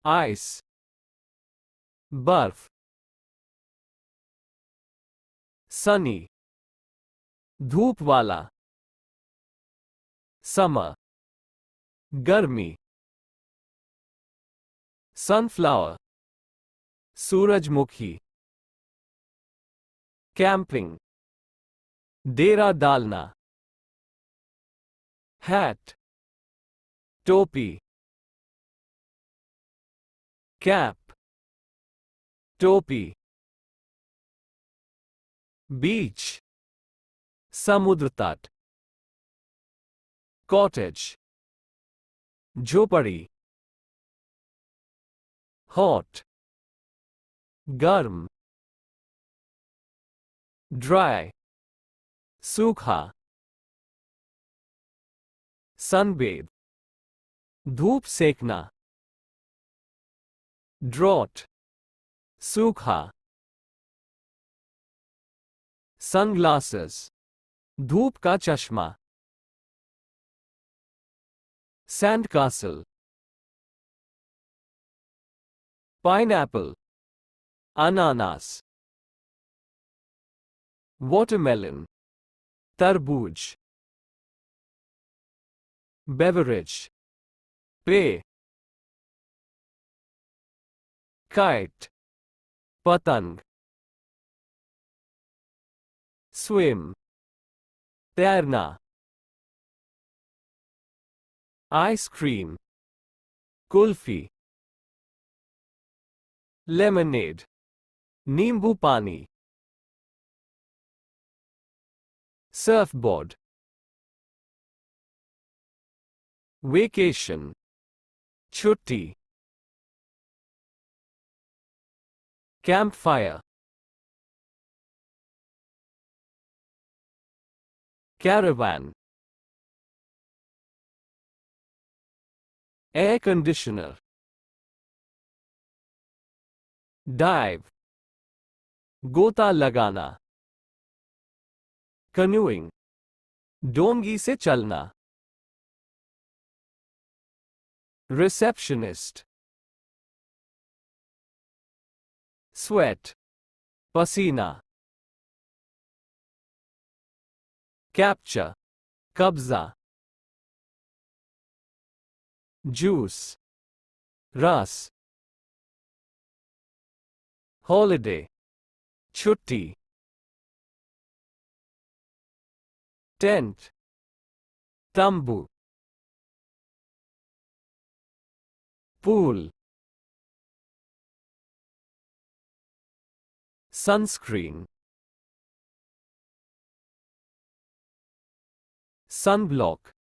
ice, बर्फ, sunny, धूप वाला, summer, गर्मी, sunflower, सूरजमुखी, camping, डेरा डालना, hat, टोपी, cap, टोपी, beach, समुद्र तट, cottage, झोपड़ी, hot, गर्म, dry, सूखा, sunbathe, धूप सेकना, drought, सूखा, sunglasses, धूप का चश्मा, sandcastle, pineapple, अनानास, watermelon, तरबूज, beverage, पेय, kite, पतंग, swim, तैरना, ice cream, कुल्फी, lemonade, नींबू पानी, surfboard, vacation, छुट्टी, campfire, caravan, air conditioner, dive, गोता लगाना, canoeing, डोंगी से चलना, receptionist, sweat, पसीना, capture, कब्जा, juice, रस, holiday, छुट्टी, tent, तंबू, pool, sunscreen, sunblock,